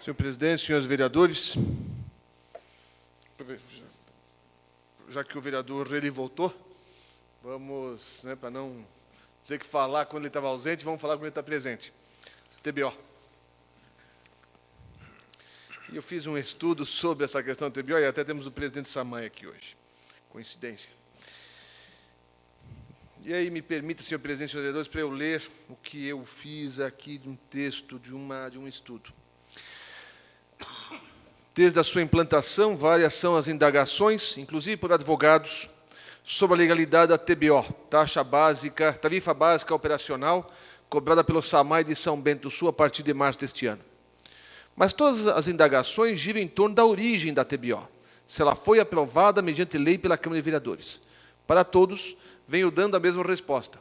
Senhor presidente, senhores vereadores, já que o vereador Reli voltou, vamos, para não dizer que falar quando ele estava ausente, vamos falar quando ele está presente. TBO. E eu fiz um estudo sobre essa questão do TBO e até temos o presidente Samay aqui hoje. Coincidência. E aí me permita, senhor presidente, senhores vereadores, para eu ler o que eu fiz aqui de um texto, de um estudo. Desde a sua implantação, várias são as indagações, inclusive por advogados, sobre a legalidade da TBO, tarifa básica operacional, cobrada pelo SAMAI de São Bento do Sul a partir de março deste ano. Mas todas as indagações giram em torno da origem da TBO, se ela foi aprovada mediante lei pela Câmara de Vereadores. Para todos, venho dando a mesma resposta.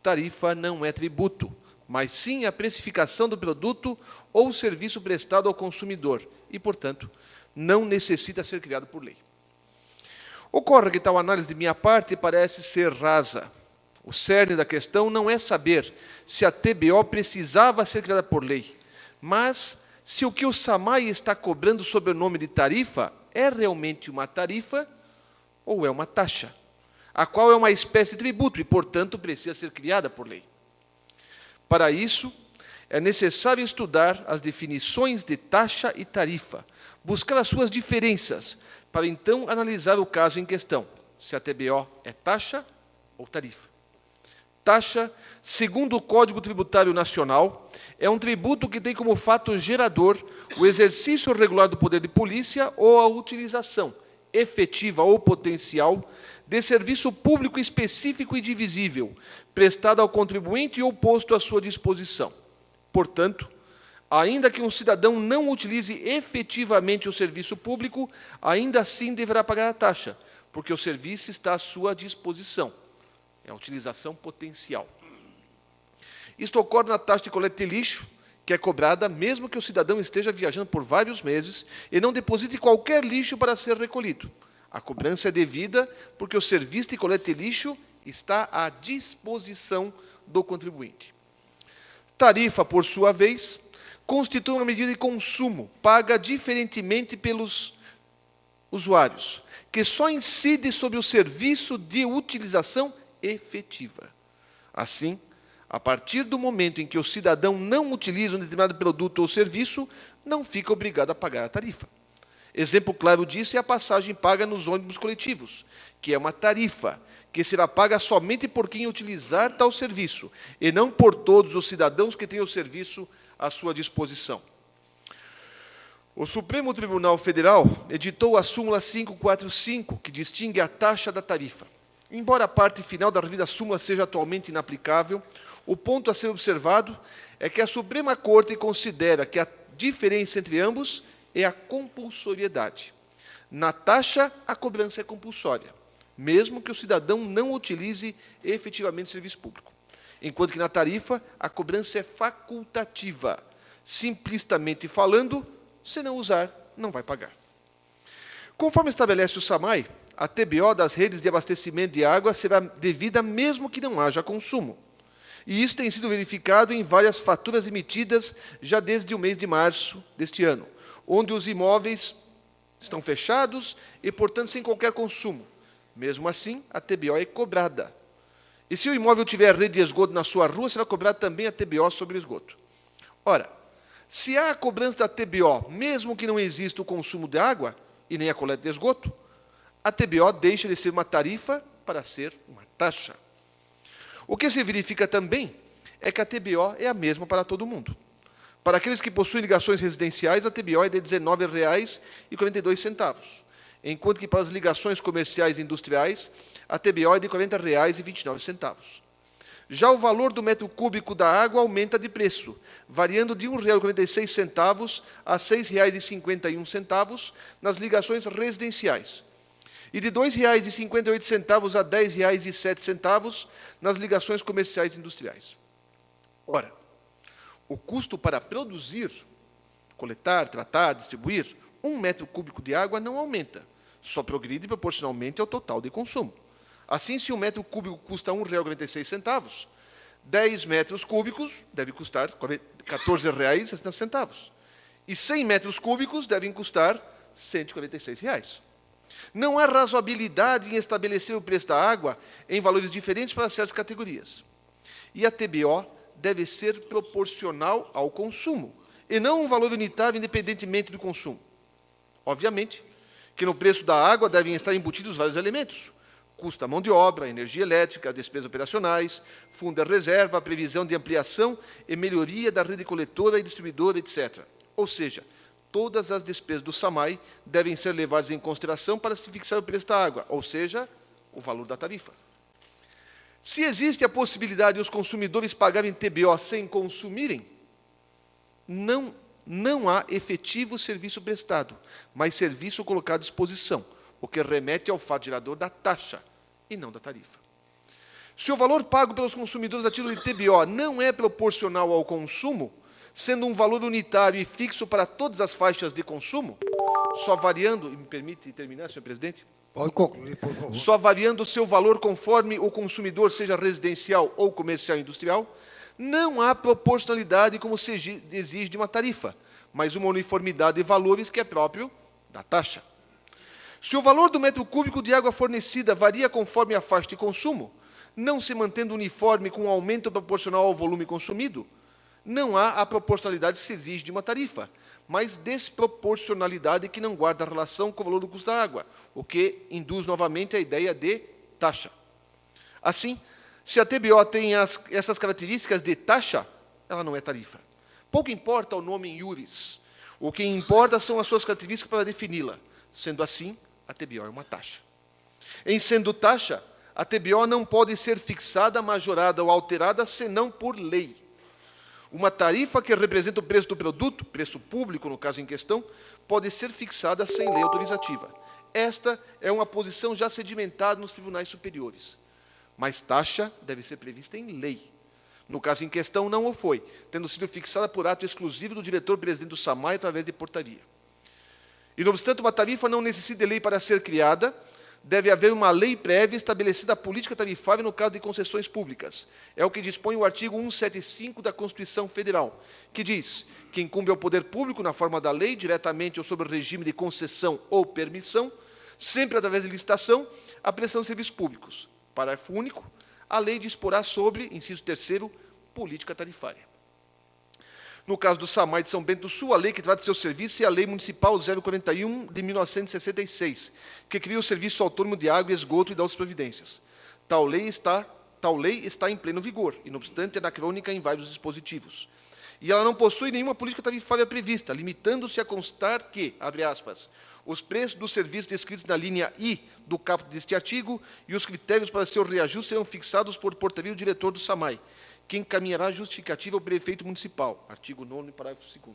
Tarifa não é tributo, mas sim a precificação do produto ou serviço prestado ao consumidor e, portanto, não necessita ser criado por lei. Ocorre que tal análise de minha parte parece ser rasa. O cerne da questão não é saber se a TBO precisava ser criada por lei, mas se o que o SAMAI está cobrando sob o nome de tarifa é realmente uma tarifa ou é uma taxa, a qual é uma espécie de tributo e, portanto, precisa ser criada por lei. Para isso, é necessário estudar as definições de taxa e tarifa, buscar as suas diferenças, para então analisar o caso em questão, se a TBO é taxa ou tarifa. Taxa, segundo o Código Tributário Nacional, é um tributo que tem como fato gerador o exercício regular do poder de polícia ou a utilização, efetiva ou potencial, de serviço público específico e divisível, prestado ao contribuinte ou posto à sua disposição. Portanto, ainda que um cidadão não utilize efetivamente o serviço público, ainda assim deverá pagar a taxa, porque o serviço está à sua disposição. É a utilização potencial. Isto ocorre na taxa de coleta de lixo, que é cobrada mesmo que o cidadão esteja viajando por vários meses e não deposite qualquer lixo para ser recolhido. A cobrança é devida porque o serviço de coleta de lixo está à disposição do contribuinte. Tarifa, por sua vez, constitui uma medida de consumo paga diferentemente pelos usuários, que só incide sobre o serviço de utilização efetiva. Assim, a partir do momento em que o cidadão não utiliza um determinado produto ou serviço, não fica obrigado a pagar a tarifa. Exemplo claro disso é a passagem paga nos ônibus coletivos, que é uma tarifa, que será paga somente por quem utilizar tal serviço, e não por todos os cidadãos que têm o serviço à sua disposição. O Supremo Tribunal Federal editou a súmula 545, que distingue a taxa da tarifa. Embora a parte final da referida súmula seja atualmente inaplicável, o ponto a ser observado é que a Suprema Corte considera que a diferença entre ambos é a compulsoriedade. Na taxa, a cobrança é compulsória, mesmo que o cidadão não utilize efetivamente o serviço público. Enquanto que na tarifa, a cobrança é facultativa. Simplistamente falando, se não usar, não vai pagar. Conforme estabelece o SAMAI, a TBO das redes de abastecimento de água será devida mesmo que não haja consumo. E isso tem sido verificado em várias faturas emitidas já desde o mês de março deste ano, onde os imóveis estão fechados e, portanto, sem qualquer consumo. Mesmo assim, a TBO é cobrada. E se o imóvel tiver rede de esgoto na sua rua, será cobrada também a TBO sobre o esgoto. Ora, se há a cobrança da TBO, mesmo que não exista o consumo de água e nem a coleta de esgoto, a TBO deixa de ser uma tarifa para ser uma taxa. O que se verifica também é que a TBO é a mesma para todo mundo. Para aqueles que possuem ligações residenciais, a TBO é de R$ 19,42, enquanto que para as ligações comerciais e industriais, a TBO é de R$ 40,29. Já o valor do metro cúbico da água aumenta de preço, variando de R$ 1,46 a R$ 6,51 nas ligações residenciais, e de R$ 2,58 a R$ 10,07 nas ligações comerciais e industriais. Ora, o custo para produzir, coletar, tratar, distribuir 1 metro cúbico de água não aumenta, só progride proporcionalmente ao total de consumo. Assim, se 1 metro cúbico custa R$ 1,46, 10 metros cúbicos deve custar R$ 14,60. E 100 metros cúbicos devem custar R$ 146. Não há razoabilidade em estabelecer o preço da água em valores diferentes para certas categorias. E a TBO deve ser proporcional ao consumo, e não um valor unitário independentemente do consumo. Obviamente que no preço da água devem estar embutidos vários elementos: custo da mão de obra, energia elétrica, despesas operacionais, fundo de reserva, previsão de ampliação e melhoria da rede coletora e distribuidora, etc. Ou seja, todas as despesas do SAMAI devem ser levadas em consideração para se fixar o preço da água, ou seja, o valor da tarifa. Se existe a possibilidade de os consumidores pagarem TBO sem consumirem, não há efetivo serviço prestado, mas serviço colocado à disposição, o que remete ao fato gerador da taxa e não da tarifa. Se o valor pago pelos consumidores a título de TBO não é proporcional ao consumo, sendo um valor unitário e fixo para todas as faixas de consumo, só variando, e me permite terminar, senhor presidente? Pode concluir, por favor. Só variando o seu valor conforme o consumidor seja residencial ou comercial industrial, não há proporcionalidade como se exige de uma tarifa, mas uma uniformidade de valores que é próprio da taxa. Se o valor do metro cúbico de água fornecida varia conforme a faixa de consumo, não se mantendo uniforme com um aumento proporcional ao volume consumido, não há a proporcionalidade que se exige de uma tarifa, mas desproporcionalidade que não guarda relação com o valor do custo da água, o que induz novamente a ideia de taxa. Assim, se a TBO tem essas características de taxa, ela não é tarifa. Pouco importa o nome em iuris, o que importa são as suas características para defini-la. Sendo assim, a TBO é uma taxa. Em sendo taxa, a TBO não pode ser fixada, majorada ou alterada senão por lei. Uma tarifa que representa o preço do produto, preço público no caso em questão, pode ser fixada sem lei autorizativa. Esta é uma posição já sedimentada nos tribunais superiores. Mas taxa deve ser prevista em lei. No caso em questão, não o foi, tendo sido fixada por ato exclusivo do diretor-presidente do SAMAI através de portaria. E, não obstante, uma tarifa não necessita de lei para ser criada, deve haver uma lei prévia estabelecida a política tarifária no caso de concessões públicas. É o que dispõe o artigo 175 da Constituição Federal, que diz que incumbe ao poder público, na forma da lei, diretamente ou sob o regime de concessão ou permissão, sempre através de licitação, a prestação de serviços públicos. Parágrafo único, a lei disporá sobre, inciso 3º, política tarifária. No caso do SAMAI de São Bento do Sul, a lei que trata de seu serviço é a Lei Municipal 041 de 1966, que cria o Serviço Autônomo de Água e Esgoto e das Providências. Tal lei está em pleno vigor, e, não obstante, é anacrônica em vários dispositivos. E ela não possui nenhuma política tarifária prevista, limitando-se a constar que, abre aspas, os preços dos serviços descritos na linha I do caput deste artigo e os critérios para seu reajuste serão fixados por portaria do diretor do SAMAI, que encaminhará justificativa ao prefeito municipal, artigo 9º, parágrafo 2º.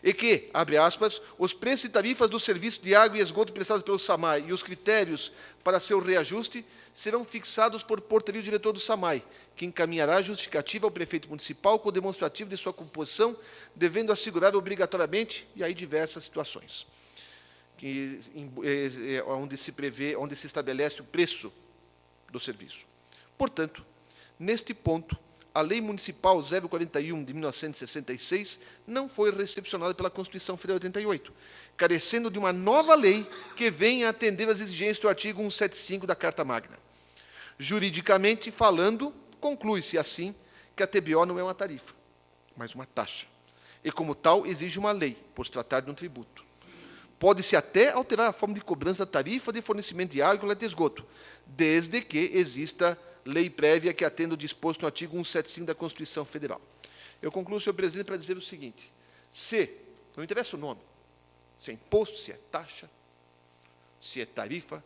E que, abre aspas, os preços e tarifas do serviço de água e esgoto prestados pelo SAMAI e os critérios para seu reajuste serão fixados por portaria do diretor do SAMAI, que encaminhará justificativa ao prefeito municipal com demonstrativo de sua composição, devendo assegurar obrigatoriamente, e aí diversas situações, onde se estabelece o preço do serviço. Portanto, neste ponto, a Lei Municipal 041 de 1966 não foi recepcionada pela Constituição Federal de 88, carecendo de uma nova lei que venha atender às exigências do artigo 175 da Carta Magna. Juridicamente falando, conclui-se assim que a TBO não é uma tarifa, mas uma taxa, e como tal exige uma lei, por se tratar de um tributo. Pode-se até alterar a forma de cobrança da tarifa de fornecimento de água e coleta de esgoto, desde que exista lei prévia que atenda o disposto no artigo 175 da Constituição Federal. Eu concluo, senhor presidente, para dizer o seguinte: não interessa o nome, se é imposto, se é taxa, se é tarifa,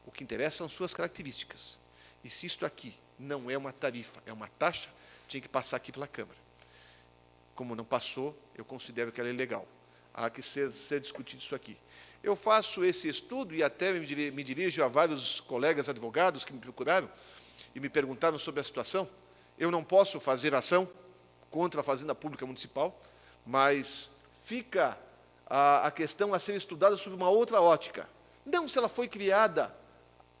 o que interessa são suas características. E se isto aqui não é uma tarifa, é uma taxa, tinha que passar aqui pela Câmara. Como não passou, eu considero que ela é legal. Há que ser discutido isso aqui. Eu faço esse estudo e até me dirijo a vários colegas advogados que me procuraram e me perguntaram sobre a situação. Eu não posso fazer ação contra a Fazenda Pública Municipal, mas fica a questão a ser estudada sob uma outra ótica. Não se ela foi criada,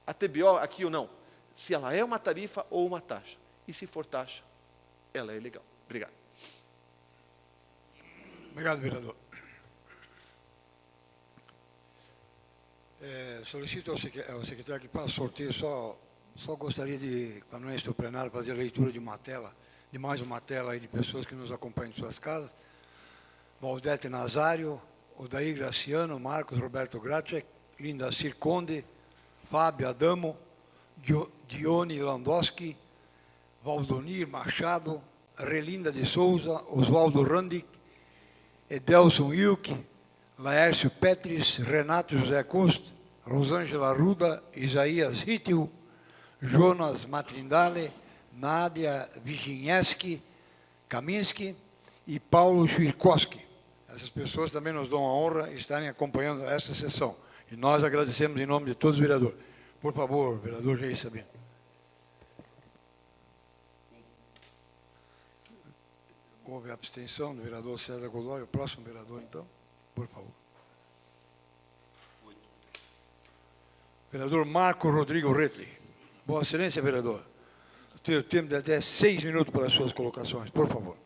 a TBO, aqui ou não, se ela é uma tarifa ou uma taxa. E se for taxa, ela é legal. Obrigado. Obrigado, vereador. Solicito ao secretário que faça sorteio, só gostaria de, para não estar plenário, fazer a leitura de uma tela, de mais uma tela aí de pessoas que nos acompanham em suas casas. Valdete Nazário, Odair Graciano, Marcos Roberto Gracek, Linda Circonde, Fábio Adamo, Dione Landowski, Valdonir Machado, Relinda de Souza, Oswaldo Randic, Edelson Ilk, Laércio Petris, Renato José Costa, Rosângela Ruda, Isaías Rittil, Jonas Matrindale, Nádia Viginheski, Kaminski e Paulo Chwirkowski. Essas pessoas também nos dão a honra de estarem acompanhando esta sessão. E nós agradecemos em nome de todos os vereadores. Por favor, vereador Jair Sabino. Houve abstenção do vereador César Godoy. O próximo vereador, então, por favor. Vereador Marco Rodrigo Retli. Vossa Excelência, vereador. Tenho tempo de até 6 minutos para as suas colocações, por favor.